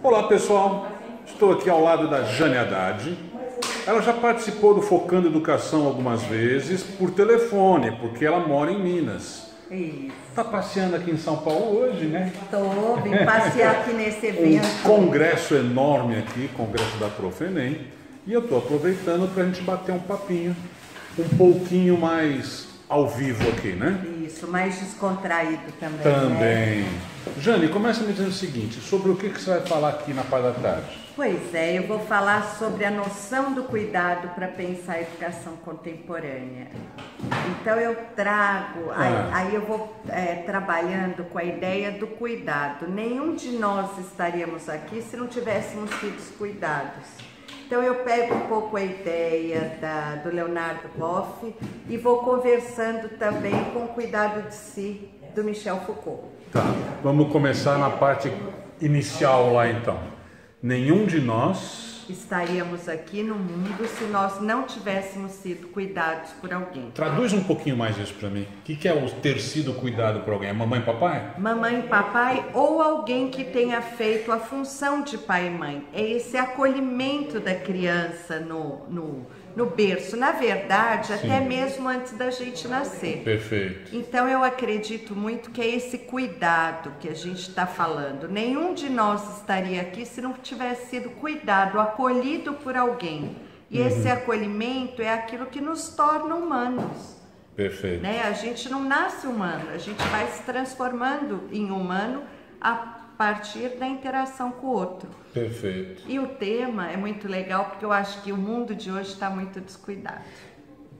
Olá pessoal, estou aqui ao lado da Jane Haddad. Ela já participou do Focando Educação algumas vezes por telefone, porque ela mora em Minas. Isso. Está passeando aqui em São Paulo hoje, né? Vim passear aqui nesse evento. Um congresso enorme aqui, congresso da Profenem. E eu estou aproveitando para a gente bater um papinho, um pouquinho mais ao vivo aqui, né? Isso, mais descontraído também. Também. Né? Jane, começa me dizendo o seguinte, sobre o que você vai falar aqui na parte da tarde? Pois é, eu vou falar sobre a noção do cuidado para pensar a educação contemporânea. Então eu trago, aí eu vou trabalhando com a ideia do cuidado. Nenhum de nós estaríamos aqui se não tivéssemos tido cuidados. Então eu pego um pouco a ideia do Leonardo Boff e vou conversando também com o cuidado de si, do Michel Foucault. Tá, vamos começar na parte inicial lá então. Nenhum de nós estaríamos aqui no mundo se nós não tivéssemos sido cuidados por alguém. Traduz um pouquinho mais isso para mim. O que é o ter sido cuidado por alguém? É mamãe e papai? Mamãe e papai ou alguém que tenha feito a função de pai e mãe. É esse acolhimento da criança no berço. Na verdade, Sim. até mesmo antes da gente nascer. Perfeito. Então eu acredito muito que é esse cuidado que a gente está falando. Nenhum de nós estaria aqui se não tivesse sido cuidado, acolhido por alguém. E esse acolhimento é aquilo que nos torna humanos. Perfeito. Né? A gente não nasce humano, a gente vai se transformando em humano a partir da interação com o outro. Perfeito. E o tema é muito legal porque eu acho que o mundo de hoje está muito descuidado.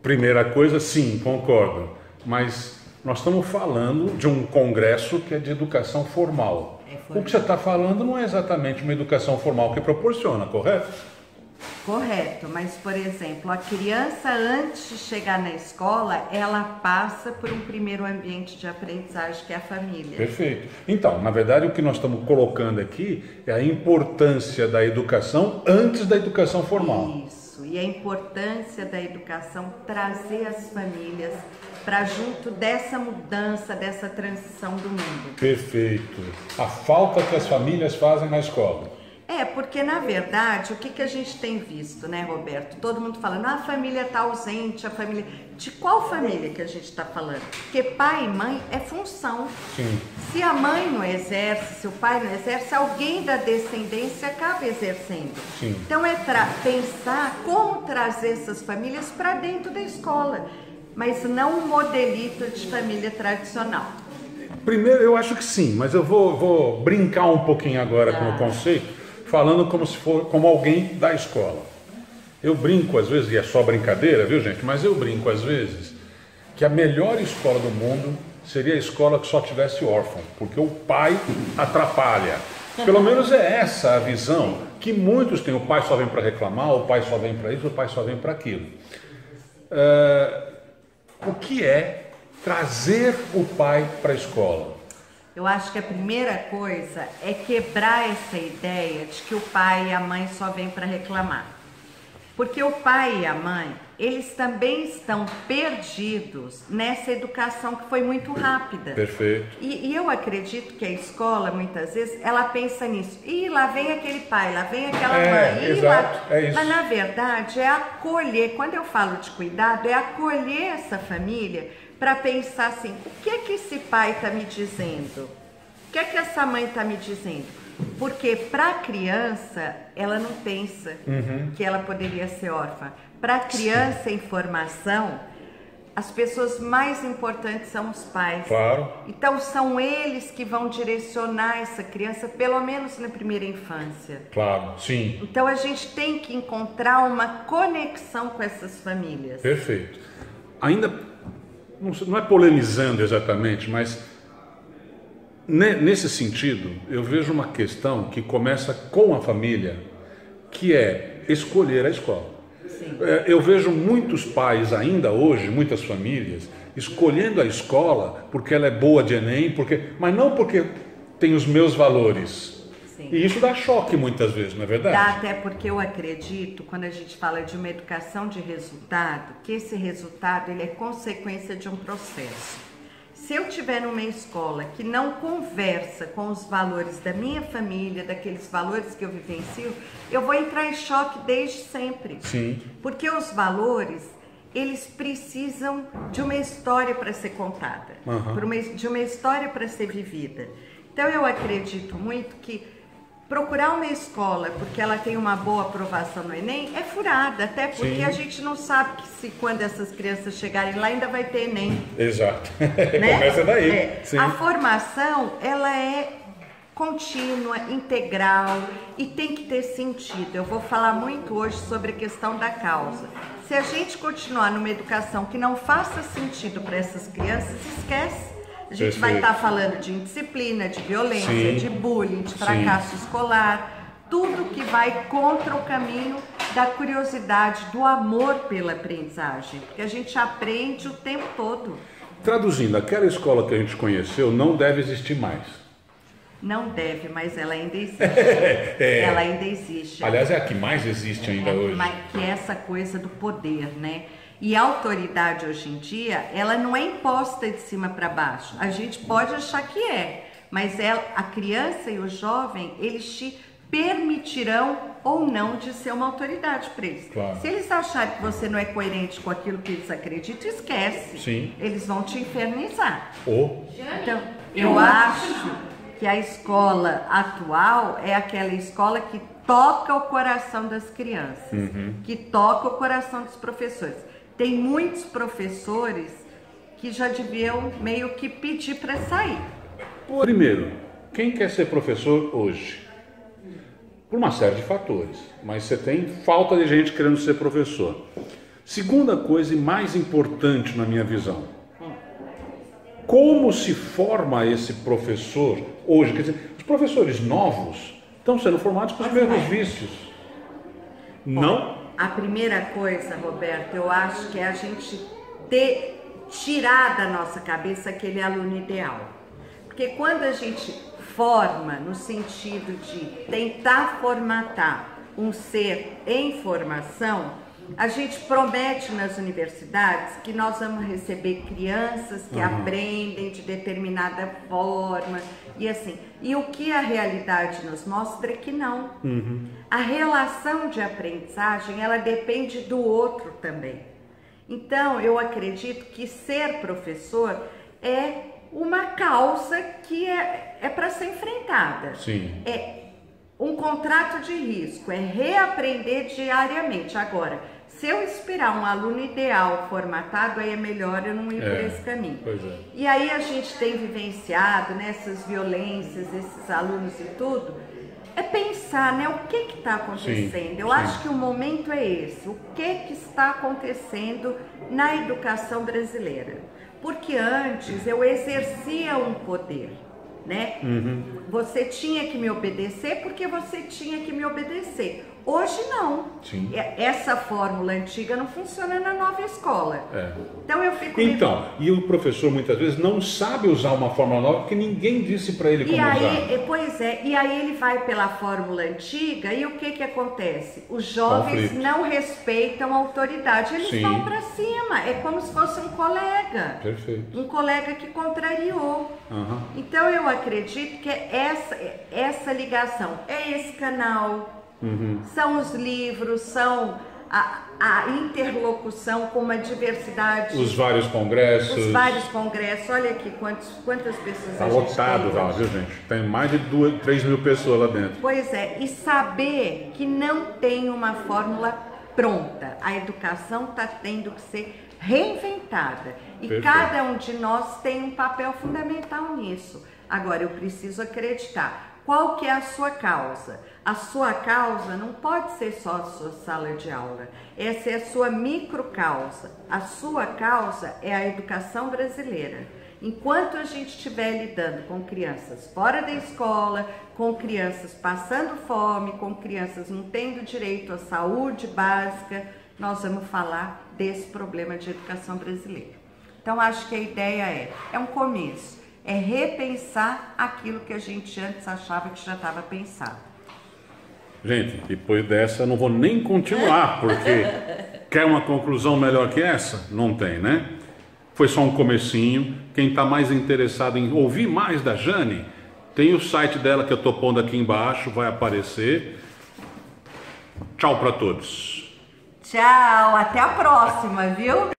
Primeira coisa, sim, concordo. Mas nós estamos falando de um congresso que é de educação formal. O que você está falando não é exatamente uma educação formal que proporciona, correto? Correto, mas por exemplo, a criança antes de chegar na escola, ela passa por um primeiro ambiente de aprendizagem que é a família. Perfeito. Então, na verdade, o que nós estamos colocando aqui é a importância da educação antes da educação formal. Isso, e a importância da educação trazer as famílias para junto dessa mudança, dessa transição do mundo. Perfeito. A falta que as famílias fazem na escola. Porque na verdade, o que a gente tem visto, né, Roberto? Todo mundo falando, a família está ausente, a família... De qual família que a gente está falando? Porque pai e mãe é função. Sim. Se a mãe não exerce, se o pai não exerce, alguém da descendência acaba exercendo. Sim. Então é pensar como trazer essas famílias para dentro da escola, mas não um modelito de família tradicional. Primeiro, eu acho que sim, mas eu vou brincar um pouquinho agora com o conceito, falando como alguém da escola. Eu brinco às vezes, e é só brincadeira, viu gente? Mas eu brinco às vezes que a melhor escola do mundo seria a escola que só tivesse órfão, porque o pai atrapalha. Pelo menos é essa a visão que muitos têm. O pai só vem para reclamar, o pai só vem para isso, o pai só vem para aquilo. O que é trazer o pai para a escola? Eu acho que a primeira coisa é quebrar essa ideia de que o pai e a mãe só vêm para reclamar. Porque o pai e a mãe, eles também estão perdidos nessa educação que foi muito rápida. Perfeito. E eu acredito que a escola, muitas vezes, ela pensa nisso. Ih, lá vem aquele pai, lá vem aquela mãe. Exato, é isso. Mas, na verdade, é acolher. Quando eu falo de cuidado, é acolher essa família para pensar assim, o que é que esse pai está me dizendo? O que é que essa mãe está me dizendo? Porque para a criança, ela não pensa que ela poderia ser órfã. Para a criança em formação, as pessoas mais importantes são os pais. Claro. Então são eles que vão direcionar essa criança, pelo menos na primeira infância. Claro, sim. Então a gente tem que encontrar uma conexão com essas famílias. Perfeito. Ainda não é polemizando exatamente, mas nesse sentido, eu vejo uma questão que começa com a família, que é escolher a escola. Sim. Eu vejo muitos pais ainda hoje, muitas famílias, escolhendo a escola porque ela é boa de Enem, mas não porque tem os meus valores. Sim. E isso dá choque muitas vezes, não é verdade? Dá, até porque eu acredito, quando a gente fala de uma educação de resultado, que esse resultado ele é consequência de um processo. Se eu tiver numa escola que não conversa com os valores da minha família, daqueles valores que eu vivencio, eu vou entrar em choque desde sempre. Sim. Porque os valores, eles precisam de uma história para ser contada, de uma história para ser vivida. Então eu acredito muito que procurar uma escola porque ela tem uma boa aprovação no Enem é furada, até porque Sim. a gente não sabe que se quando essas crianças chegarem lá ainda vai ter Enem. Exato. Né? Começa daí. Sim. A formação, ela é contínua, integral e tem que ter sentido. Eu vou falar muito hoje sobre a questão da causa. Se a gente continuar numa educação que não faça sentido para essas crianças, esquece. A gente vai estar falando de indisciplina, de violência, Sim. de bullying, de fracasso escolar, tudo que vai contra o caminho da curiosidade, do amor pela aprendizagem, porque a gente aprende o tempo todo. Traduzindo, aquela escola que a gente conheceu não deve existir mais. Não deve, mas ela ainda existe. Ela ainda existe. Aliás, é a que mais existe ainda hoje. Mas que é essa coisa do poder, né? E a autoridade hoje em dia, ela não é imposta de cima para baixo. A gente pode achar que é, mas a criança e o jovem, eles te permitirão ou não de ser uma autoridade para eles. Claro. Se eles acharem que você não é coerente com aquilo que eles acreditam, esquece. Sim. Eles vão te infernizar. Ou Então, eu acho que a escola atual é aquela escola que toca o coração das crianças, que toca o coração dos professores. Tem muitos professores que já deviam meio que pedir para sair. Primeiro, quem quer ser professor hoje? Por uma série de fatores, mas você tem falta de gente querendo ser professor. Segunda coisa e mais importante na minha visão, como se forma esse professor hoje? Quer dizer, os professores novos estão sendo formados com os mesmos vícios. Não? A primeira coisa, Roberto, eu acho que é a gente tirar da nossa cabeça aquele aluno ideal. Porque quando a gente forma no sentido de tentar formatar um ser em formação, a gente promete nas universidades que nós vamos receber crianças que aprendem de determinada forma e assim. E o que a realidade nos mostra é que não. A relação de aprendizagem, ela depende do outro também. Então, eu acredito que ser professor é uma causa que é para ser enfrentada. Sim. É um contrato de risco, é reaprender diariamente. Agora, se eu esperar um aluno ideal formatado, aí é melhor eu não ir por esse caminho. Pois é. E aí a gente tem vivenciado nessas violências, esses alunos e tudo, é pensar, né, o que está acontecendo. Eu acho que o momento é esse, o que está acontecendo na educação brasileira. Porque antes eu exercia um poder, né? Você tinha que me obedecer porque você tinha que me obedecer. Hoje não. Sim. Essa fórmula antiga não funciona na nova escola. Então eu fico... E o professor muitas vezes não sabe usar uma fórmula nova porque ninguém disse para ele como usar. Pois é, e aí ele vai pela fórmula antiga e o que acontece? Os jovens não respeitam a autoridade, eles vão para cima, é como se fosse um colega. Perfeito. Um colega que contrariou. Então eu acredito que essa ligação, é esse canal, são os livros, são a interlocução com uma diversidade. Os vários congressos. Olha aqui quantas pessoas Está a gente lotado tem lá, hoje. viu, gente? Tem mais de 3 mil pessoas lá dentro. Pois é, e saber que não tem uma fórmula pronta. A educação está tendo que ser reinventada. E Perfeito. Cada um de nós tem um papel fundamental nisso. Agora, eu preciso acreditar. Qual que é a sua causa? A sua causa não pode ser só a sua sala de aula. Essa é a sua microcausa. A sua causa é a educação brasileira. Enquanto a gente estiver lidando com crianças fora da escola, com crianças passando fome, com crianças não tendo direito à saúde básica, nós vamos falar desse problema de educação brasileira. Então, acho que a ideia é um começo. É repensar aquilo que a gente antes achava que já estava pensado. Gente, depois dessa eu não vou nem continuar, porque quer uma conclusão melhor que essa? Não tem, né? foi só um comecinho. Quem está mais interessado em ouvir mais da Jane, tem o site dela que eu estou pondo aqui embaixo, vai aparecer. Tchau para todos. Tchau, até a próxima, viu?